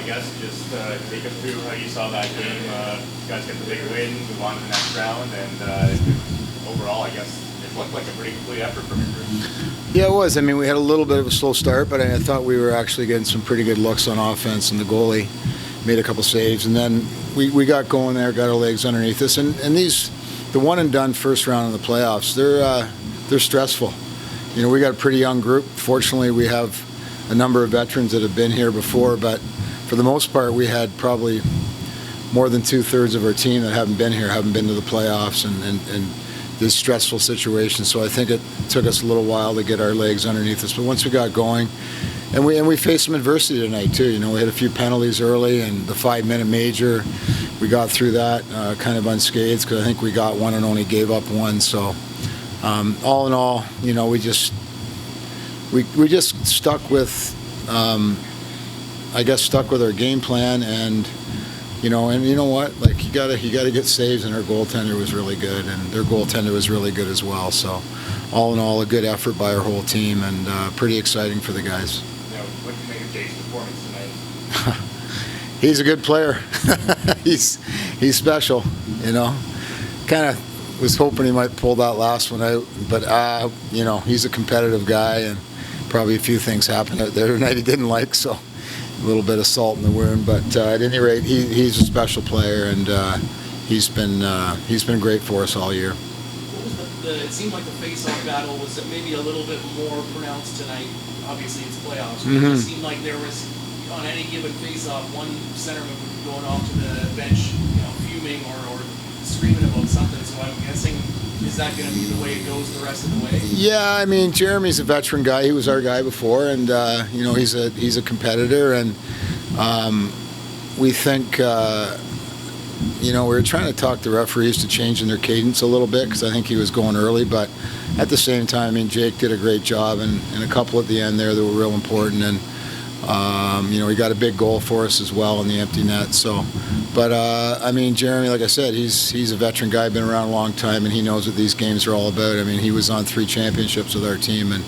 I guess. Just take us through how you saw that game. You guys get the big win, move on to the next round, and overall, I guess, it looked like a pretty complete effort from your group. Yeah, it was. I mean, we had a little bit of a slow start, but I thought we were actually getting some pretty good looks on offense, and the goalie made a couple saves, and then we got going there, got our legs underneath us, and the one and done first round in the playoffs, they're stressful. You know, we got a pretty young group. Fortunately, we have a number of veterans that have been here before, but for the most part, we had probably more than 2/3 of our team that haven't been here, haven't been to the playoffs, and this stressful situation. So I think it took us a little while to get our legs underneath us. But once we got going, and we faced some adversity tonight too. You know, we had a few penalties early, and the 5-minute major, we got through that kind of unscathed because I think we got one and only gave up one. So all in all, you know, we just stuck with, I guess, stuck with our game plan, and you know what? Like you gotta get saves, and our goaltender was really good, and their goaltender was really good as well. So all in all, a good effort by our whole team, and pretty exciting for the guys. What did you make of Jake's performance tonight? He's a good player. he's special, you know. Kind of was hoping he might pull that last one out, but you know, he's a competitive guy, and probably a few things happened out there tonight he didn't like, so a little bit of salt in the wound. But at any rate, he's a special player, and he's been great for us all year. What was it seemed like the face-off battle was maybe a little bit more pronounced tonight. Obviously, it's playoffs. But it seemed like there was, on any given face-off, one centerman would be going off to the bench, you know, fuming or screaming about something. So I'm guessing, is that going to be the way it goes the rest of the way? Yeah, I mean, Jeremy's a veteran guy. He was our guy before, and you know, he's a competitor, and we think. You know, we were trying to talk the referees to changing their cadence a little bit because I think he was going early, but at the same time, I mean, Jake did a great job, and a couple at the end there that were real important, and you know, he got a big goal for us as well in the empty net. So, but I mean, Jeremy, like I said, he's a veteran guy, been around a long time, and he knows what these games are all about. I mean, he was on 3 championships with our team, and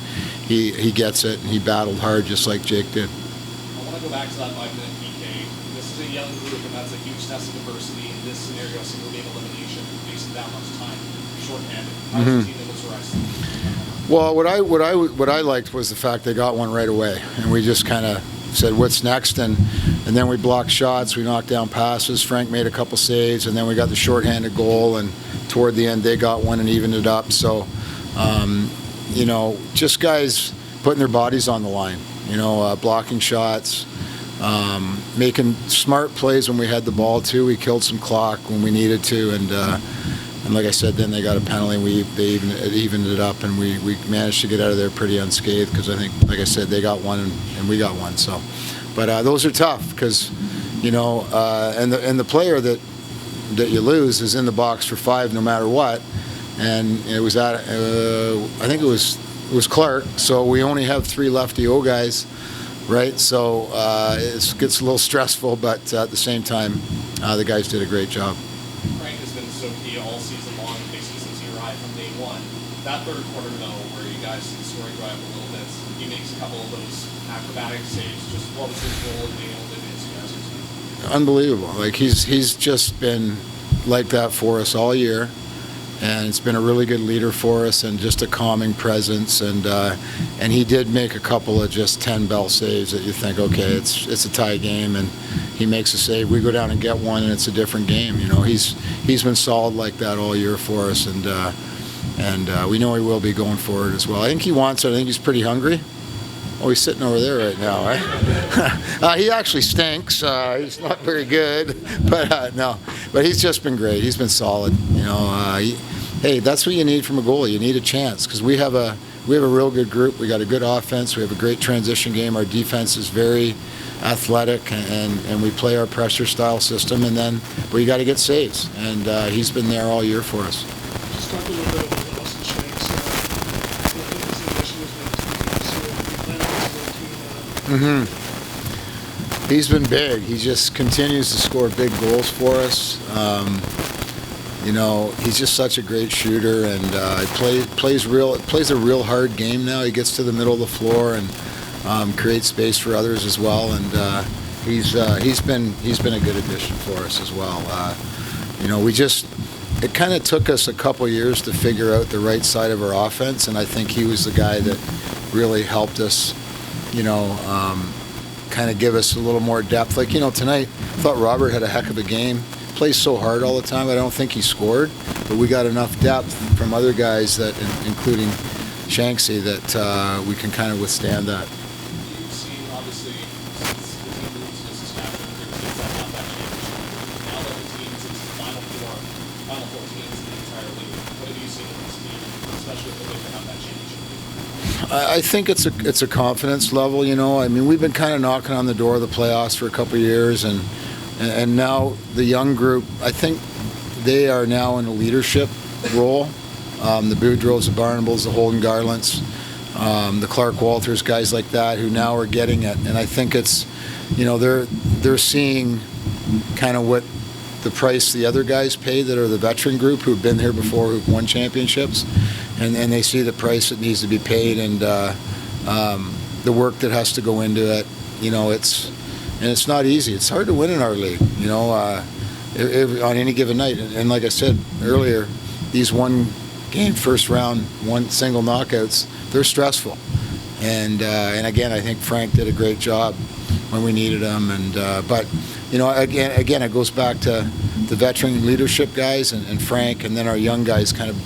he gets it, and he battled hard just like Jake did. I want to go back to that 5-minute PK. This is a young group, and that's a huge test of diversity. In this scenario, single game elimination, facing that much time, shorthanded. How does the team able to rest? Well, what I liked was the fact they got one right away, and we just kind of said, "What's next?" And then we blocked shots, we knocked down passes. Frank made a couple saves, and then we got the shorthanded goal. And toward the end, they got one and evened it up. So, you know, just guys putting their bodies on the line. You know, blocking shots. Making smart plays when we had the ball too. We killed some clock when we needed to, and like I said, then they got a penalty, and they evened it up, and we managed to get out of there pretty unscathed because I think, like I said, they got one and we got one. So, but those are tough because, you know, and the player that you lose is in the box for 5 no matter what, and it was I think it was Clark. So we only have 3 lefty O guys. Right, so it gets a little stressful, but at the same time, the guys did a great job. Frank has been so key all season long, basically since he arrived from day one. That third quarter, though, where you guys see the scoring drive a little bit, he makes a couple of those acrobatic saves. Just what was his role in being able to advance you guys? Unbelievable. Like he's just been like that for us all year. And it's been a really good leader for us, and just a calming presence. And he did make a couple of just 10-bell saves that you think, okay, it's a tie game, and he makes a save. We go down and get one, and it's a different game. You know, he's been solid like that all year for us, and we know he will be going forward as well. I think he wants it. I think he's pretty hungry. Oh, he's sitting over there right now, right? He actually stinks. He's not very good, but no. But he's just been great. He's been solid. You know, hey, that's what you need from a goalie. You need a chance because we have a real good group. We got a good offense. We have a great transition game. Our defense is very athletic, and we play our pressure style system. And then, but you got to get saves, and he's been there all year for us. Just talk a little bit about Austin Shanks. He's been big. He just continues to score big goals for us. You know, he's just such a great shooter, and plays a real hard game now. He gets to the middle of the floor and creates space for others as well. And he's been a good addition for us as well. It kind of took us a couple years to figure out the right side of our offense, and I think he was the guy that really helped us, kind of give us a little more depth. Like, tonight, I thought Robert had a heck of a game. Plays so hard all the time. I don't think he scored, but we got enough depth from other guys that, including Shanksy, that we can kind of withstand that. You've seen, obviously, since the team moved to Saskatchewan, there's been some not that championship. Now that the team's into the final four teams in the entire league, what have you seen in this team, especially if they have that championship? I think it's a confidence level. I mean, we've been kind of knocking on the door of the playoffs for a couple of years, and now the young group, I think they are now in a leadership role. The Boudreaux, the Barnables, the Holden Garlands, the Clark Walters, guys like that who now are getting it. And I think it's, they're seeing kind of what the price the other guys pay that are the veteran group who've been here before, who've won championships. And they see the price that needs to be paid and the work that has to go into it. It's not easy. It's hard to win in our league, on any given night. And like I said earlier, these one-game first round, one single knockouts, they're stressful. And again, I think Frank did a great job when we needed him. But again, it goes back to the veteran leadership guys and Frank, and then our young guys kind of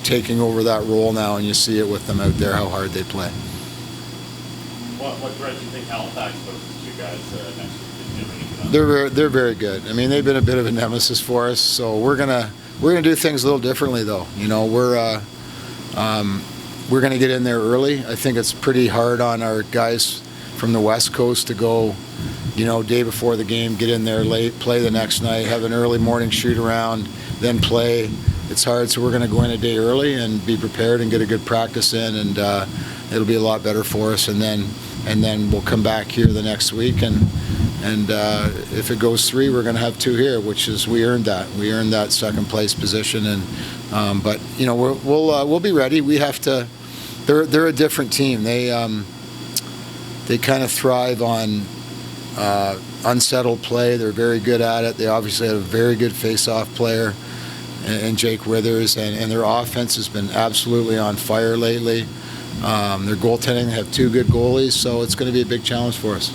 taking over that role now, and you see it with them out there how hard they play. What threat do you think Halifax poses to you guys next week? They're very good. I mean, they've been a bit of a nemesis for us, so we're gonna do things a little differently though. We're gonna get in there early. I think it's pretty hard on our guys from the West Coast to go, day before the game, get in there late, play the next night, have an early morning shoot around, then play. It's hard, so we're going to go in a day early and be prepared and get a good practice in, and it'll be a lot better for us. And then we'll come back here the next week, and if it goes 3, we're going to have 2 here, which is we earned that. We earned that second place position, and but we'll be ready. We have to. They're a different team. They kind of thrive on unsettled play. They're very good at it. They obviously have a very good face-off player. And Jake Withers, and their offense has been absolutely on fire lately. Their goaltending, they have 2 good goalies, so it's going to be a big challenge for us.